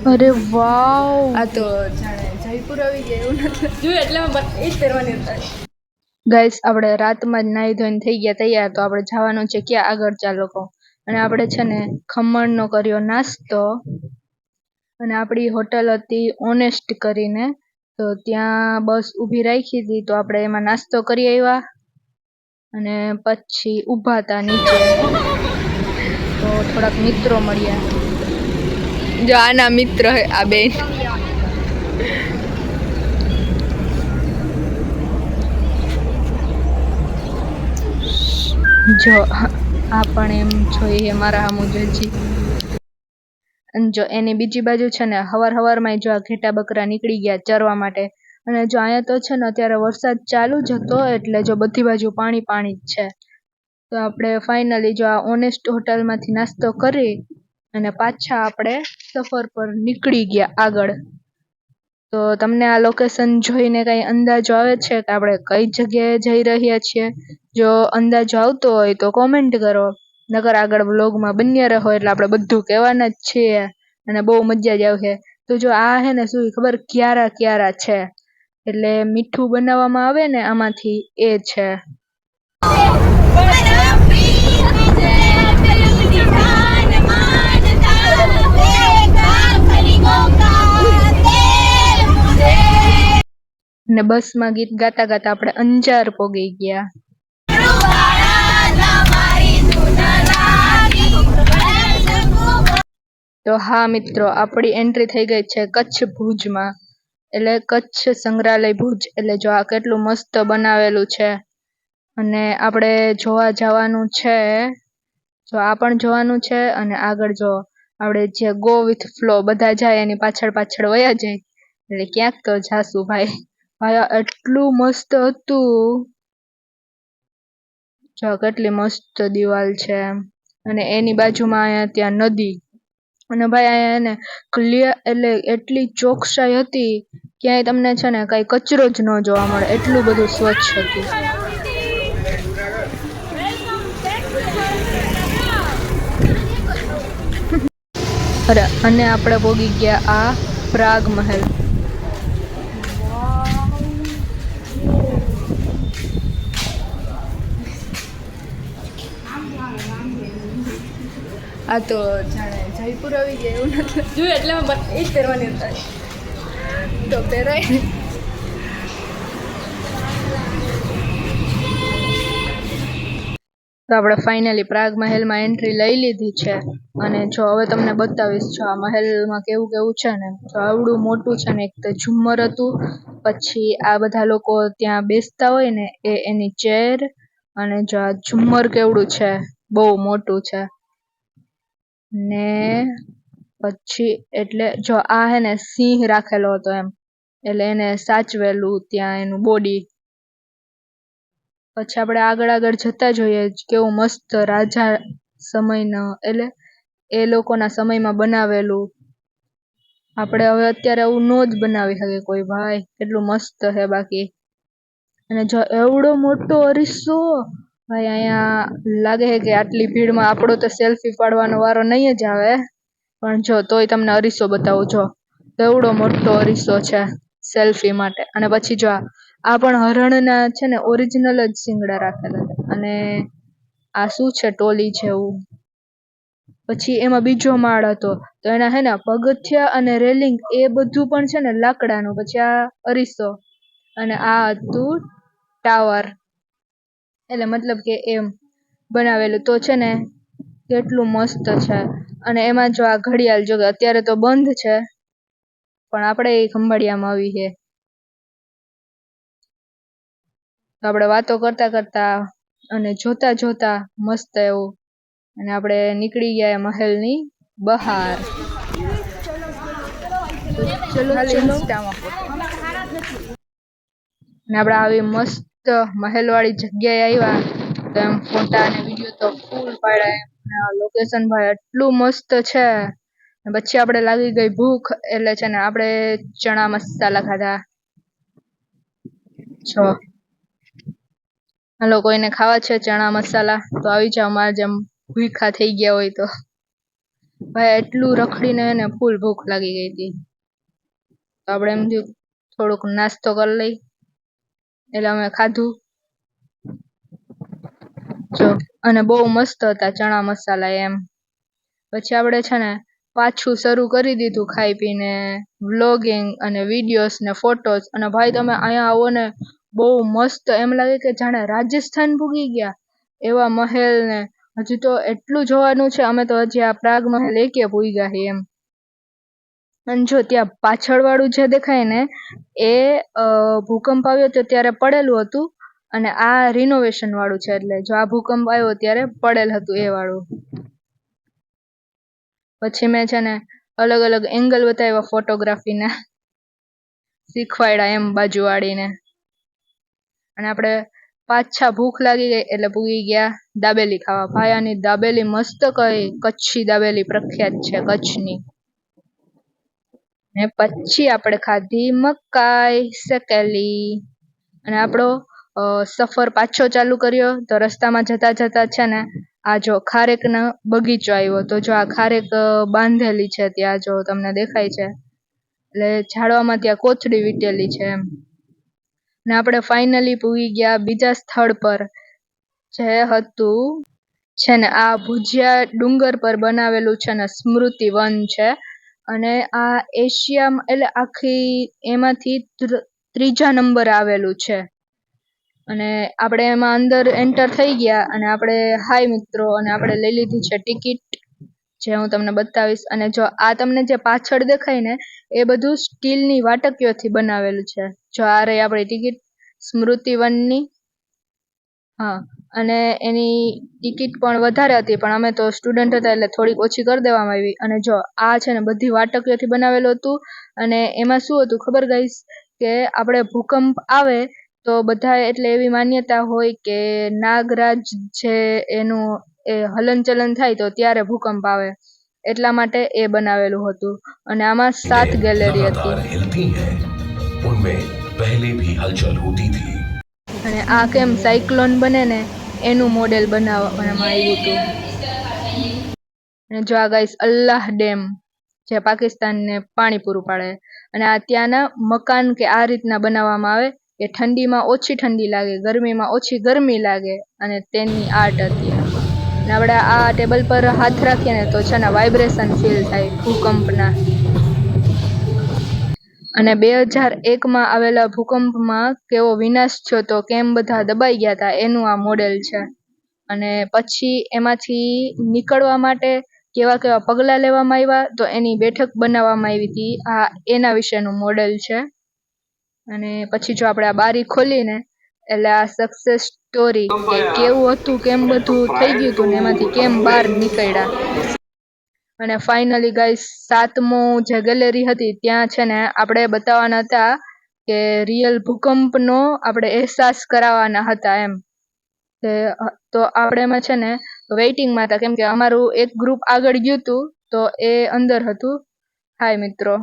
અરે વાવ, આ તો જાણે જયપુર આવી ગયા એવું નથી જોયું, એટલે એ જ પહેરવાની હતા. ગાઈસ આપણે રાતમાં જ નાહી ધોઈને થઈ ગયા તૈયાર, તો આપણે જવાનું છે ક્યાં આગળ, ચાલો કહો. અને આપણે છે ને ખમણનો કર્યો નાસ્તો, અને આપણી હોટલ હતી ઓનેસ્ટ કરીને, તો ત્યાં બસ ઊભી રાખી હતી, તો આપણે એમાં નાસ્તો કરી આવ્યા અને પછી ઊભા હતા નીચે, તો થોડાક મિત્રો મળ્યા. જો આના મિત્ર હે આ બેન. જો આ પણ એમ જોઈએ મારા સામું જજી. અને જો એની બીજી બાજુ છે ને હવારમાં જો આ ઘેટા બકરા નીકળી ગયા ચરવા માટે. અને જો અહીંયા તો છે ને અત્યારે વરસાદ ચાલુ જ હતો, એટલે જો બધી બાજુ પાણી પાણી જ છે. તો આપણે ફાઇનલી જો આ ઓનેસ્ટ હોટલમાંથી નાસ્તો કરી અને પાછા આપણે સફર પર નીકળી ગયા આગળ. તો તમને આ લોકેશન જોઈને કઈ અંદાજો આવે છે કે આપણે કઈ જગ્યાએ જઈ રહ્યા છીએ? જો અંદાજો આવતો હોય તો કોમેન્ટ કરો, નકર આગળ વ્લોગમાં બન્યા રહો, એટલે આપણે બધું કહેવાના જ છીએ અને બહુ મજા જ આવશે. તો જો આ હે ને શું ખબર, ક્યારા છે, એટલે મીઠું બનાવવામાં આવે ને આમાંથી એ છે. ને બસમાં ગીત ગાતા ગાતા આપણે અંજાર પોગી ગયા. તો હા મિત્રો, આપણી એન્ટ્રી થઈ ગઈ છે કચ્છ ભુજમાં, એટલે કચ્છ સંગ્રહાલય ભુજ. એટલે જો આ કેટલું મસ્ત બનાવેલું છે, અને આપણે જોવા જવાનું છે. જો આ પણ જોવાનું છે, અને આગળ જો આપણે જે ગો વિથ ફ્લો બધા જાય એની પાછળ પાછળ વયા જાય, એટલે ક્યાંક તો જાશું ભાઈ. ભાઈ એટલું મસ્ત હતું, જો કેટલી મસ્ત દિવાલ છે, અને એની બાજુમાં અહીંયા ત્યાં નદી. અને ભાઈ અહીંયા ને ક્લિયર, એટલે એટલી ચોકસાઈ હતી, ક્યાંય તમને છે ને કઈ કચરો જ ન જોવા મળે, એટલું બધું સ્વચ્છ હતું. અરે અને આપણે પોગી ગયા આ પ્રાગ મહેલ. આ તો જાણે જયપુર આવી ગયા એવું નથી જોયું, એટલે એ જ પહેરવાની હતા. તો પહેરાય. તો આપણે ફાઇનલી પ્રાગ મહેલમાં એન્ટ્રી લઈ લીધી છે, અને જો હવે તમને બતાવીશ જો આ મહેલમાં કેવું કેવું છે ને. જો આવડું મોટું છે ને, એક તો ઝુમ્મર હતું, પછી આ બધા લોકો ત્યાં બેસતા હોય ને એ એની ચેર, અને જો આ ઝુમ્મર કેવડું છે, બહુ મોટું છે. ને પછી એટલે જો આ હે ને સિંહ રાખેલો હતો એમ, એટલે એને સાચવેલું ત્યાં એનું બોડી. પછી આપણે આગળ જતા જોઈએ કેવું મસ્ત રાજા સમયનો, એટલે એ લોકોના સમયમાં બનાવેલું. આપણે હવે અત્યારે આવું નો જ બનાવી શકે કોઈ ભાઈ, એટલું મસ્ત છે બાકી. અને જો એવડો મોટો અરીસો ભાઈ, અહીંયા લાગે છે કે આટલી ભીડમાં આપણો તો સેલ્ફી પાડવાનો વારો નહીં જ આવે, પણ જો તોય તમને અરીસો બતાવું. જો એવડો મોટો અરીસો છે સેલ્ફી માટે. અને પછી જો આ પણ હરણના છે ને ઓરિજિનલ જ શિંગડા રાખેલા છે, અને આ શું છે ટોલી જેવું. પછી એમાં બીજો માળ હતો, તો એના હે ને પગથિયા અને રેલિંગ એ બધું પણ છે ને લાકડાનું. પછી આ અરીસો, અને આ હતું ટાવર, એટલે મતલબ કે એમ બનાવેલું. તો છે ને કેટલું મસ્ત છે. અને એમાં જો આ ઘડિયાળ, જો અત્યારે તો બંધ છે, પણ આપણે એ ખંભાળિયામાં આવી છે. તો આપણે વાતો કરતા કરતા અને જોતા જોતા મસ્ત એવું, અને આપણે નીકળી ગયા મહેલની બહાર. ચલો ઇન્સ્ટામાં અને આપણે આવી મસ્ત મહેલવાળી જગ્યાએ આવ્યા, તો એમ ફોટા અને વિડીયો તો ફૂલ પાડ્યા. લોકેશન ભાઈ એટલું મસ્ત છે. પછી આપણે લાગી ગઈ ભૂખ, એટલે છે ને આપણે ચણા મસાલા ખાધા. જો હાલો, કોઈને ખાવા છે ચણા મસાલા તો આવી જાવ, મારા જેમ ભૂખા થઈ ગયા હોય તો. ભાઈ એટલું રખડીને એને ફૂલ ભૂખ લાગી ગઈ હતી, તો આપણે એમ થયું થોડુંક નાસ્તો કરી લઈ, એટલે અમે ખાધું જો, અને બહુ મસ્ત હતા ચણા મસાલા એમ. પછી આપણે છે ને પાછું શરૂ કરી દીધું ખાઈ પીને વ્લોગિંગ અને વિડીયોઝ ને ફોટોઝ. અને ભાઈ તમે અહીંયા આવો ને બહુ મસ્ત એમ લાગે કે જાણે રાજસ્થાન પૂગી ગયા એવા મહેલ ને હજી તો એટલું જોવાનું છે. અમે તો હજી આ પ્રાગ મહેલ એકે પૂગ્યા છે એમ. અને જો ત્યાં પાછળ વાળું જે દેખાય ને એ ભૂકંપ આવ્યો તો ત્યારે પડેલું હતું, અને આ રિનોવેશન વાળું છે. એટલે જો આ ભૂકંપ આવ્યો ત્યારે પડેલ હતું એ વાળું. પછી મેં છે ને અલગ અલગ એંગલ બતાવ્યા ફોટોગ્રાફીના, શીખવાડ્યા એમ બાજુવાળીને. અને આપણે પાછા ભૂખ લાગી ગઈ એટલે પૂગી ગયા દાબેલી ખાવા. ભાઈ આની દાબેલી મસ્ત કઈ કચ્છી દાબેલી પ્રખ્યાત છે કચ્છની. ને પછી આપણે ખાધી મકાઈ શેકેલી. અને આપણો સફર પાછો ચાલુ કર્યો. તો રસ્તામાં જતા જતા છે ને આ જો ખારેકનો બગીચો આવ્યો. તો જો આ ખારેક બાંધેલી છે ત્યાં જો તમને દેખાય છે, એટલે ઝાડવામાં ત્યાં કોથળી વીટેલી છે એમ. ને આપણે ફાઇનલી પૂગી ગયા બીજા સ્થળ પર, જે હતું છે ને આ ભુજિયા ડુંગર પર બનાવેલું છે ને સ્મૃતિ વન છે. અને આ એશિયામાં એટલે આખી એમાંથી ત્રીજા નંબર આવેલું છે. અને આપણે એમાં અંદર એન્ટર થઈ ગયા અને આપણે હાય મિત્રો, અને આપણે લઈ લીધી છે ટિકિટ, જે હું તમને બતાવીશ. અને જો આ તમને જે પાછળ દેખાય ને એ બધું સ્ટીલની વાટકીઓથી બનાવેલું છે. જો આ રહી આપણી ટિકિટ સ્મૃતિ વનની. હા, અને એની ટિકિટ પણ વધારે હતી, પણ અમે તો સ્ટુડન્ટ હતા એટલે થોડીક ઓછી કરી દેવામાં આવી. અને જો આ છે ને બધી વાટકીઓથી બનાવેલું હતું. અને એમાં શું હતું ખબર ગાઈસ, કે આપણે ભૂકંપ આવે તો બધા એટલે એવી માન્યતા હોય કે નાગરાજ છે એનું એ હલનચલન થાય તો ત્યારે ભૂકંપ આવે, એટલા માટે એ બનાવેલું હતું. અને આમાં 7 ગેલેરી હતી. पहले भी हलचल होती थी. અને આ કેમ સાયક્લોન બને ને એનું મોડેલ બનાવવામાં આવ્યું હતું. અને જો આ ગાઈસ અલ્લાહ ડેમ, જે પાકિસ્તાનને પાણી પૂરું પાડે. અને આ ત્યાંના મકાન કે આ રીતના બનાવવામાં આવે કે ઠંડીમાં ઓછી ઠંડી લાગે, ગરમીમાં ઓછી ગરમી લાગે, અને તેની આર્ટ હતી. અને આપણે આ ટેબલ પર હાથ રાખીએ ને તો છે ને વાઇબ્રેશન ફીલ થાય ભૂકંપના. અને 2001માં આવેલા ભૂકંપમાં કેવો વિનાશ થયો તો, કેમ બધા દબાઈ ગયા હતા, એનું આ મોડેલ છે. અને પછી એમાંથી નીકળવા માટે કેવા કેવા પગલાં લેવામાં આવ્યા તો એની બેઠક બનાવવામાં આવી હતી. આ એના વિશેનું મોડેલ છે. અને પછી જો આપણે આ બારી ખોલીને એટલે આ સક્સેસ સ્ટોરી કે કેવું હતું, કેમ બધું થઈ ગયું હતું ને એમાંથી કેમ બહાર નીકળ્યા. અને ફાઇનલી ગાઈસ 7મો જે ગેલેરી હતી ત્યાં છે ને આપણે બતાવવાના હતા કે રિયલ ભૂકંપનો આપણે અહેસાસ કરાવવાના હતા એમ. તો આપણે એમાં છે ને વેઇટિંગમાં હતા, કેમ કે અમારું એક ગ્રુપ આગળ ગયું હતું તો એ અંદર હતું. હાય મિત્રો,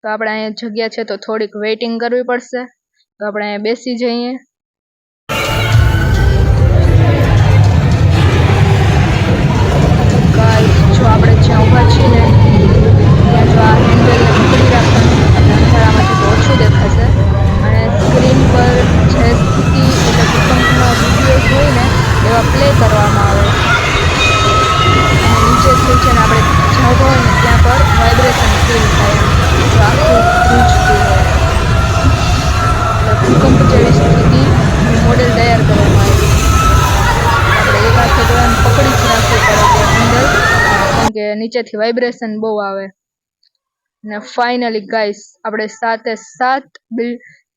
તો આપણે અહીંયા જગ્યા છે તો થોડીક વેઇટિંગ કરવી પડશે, તો આપણે અહીંયા બેસી જઈએ. જો આપણે જ્યાં ઊભા છીએ ને ત્યાં જો આ હેન્ડલને પકડી રાખવાનું, એટલે અંધારામાંથી તો ઓછું દેખાશે. અને સ્ક્રીન પર જે સ્થિતિ એટલે ભૂકંપનો વિડીયોઝ હોય ને એવા પ્લે કરવામાં આવે. અને નીચેથી છે ને આપણે જ્યાં હોય ને ત્યાં પર વાઇબ્રેશન ફીલ થાય એમ. તો આખું ધ્રુજતું હોય એટલે ભૂકંપ જેવી સ્થિતિનું મોડેલ તૈયાર કરવામાં આવ્યું. આપણે એક હાથે તો એમ પકડી જ રાખવું પડે કે હેન્ડલ, કેમ કે નીચેથી વાઇબ્રેશન બહુ આવે. ને ફાઇનલી ગાઈસ આપણે 7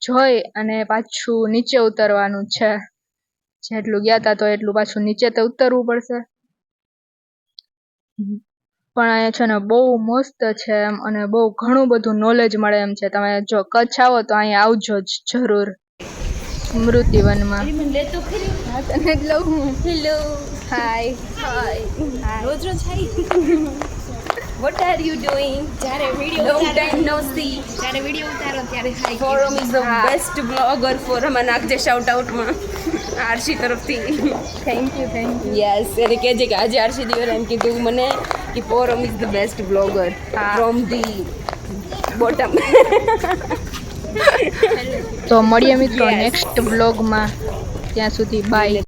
જોઈ અને પાછું નીચે ઉતરવાનું છે. જેટલું ગયા હતા તો એટલું પાછું નીચે તો ઉતરવું પડશે. પણ અહીંયા છે ને બહુ મસ્ત છે એમ, અને બહુ ઘણું બધું નોલેજ મળે એમ છે. તમે જો કચ્છ આવો તો અહીંયા આવજો જ જરૂર સ્મૃતિ વનમાં. હેલો હાય હાય રોજ રોજ હાય. What are you doing? જ્યારે video long time no see. જ્યારે વિડિયો ઉતારો ત્યારે હાય. Forum is the best blogger forum અને નાખજે શાઉટ આઉટ માં આરસી તરફથી. Thank you. યસ, એને કહેજે કે આજે આરસી દિવસ એમ કીધું મને કે forum is the best blogger from the bottom. તો મળીએ મિત્રો Yes. નેક્સ્ટ બ્લોગમાં. ત્યાં સુધી બાય.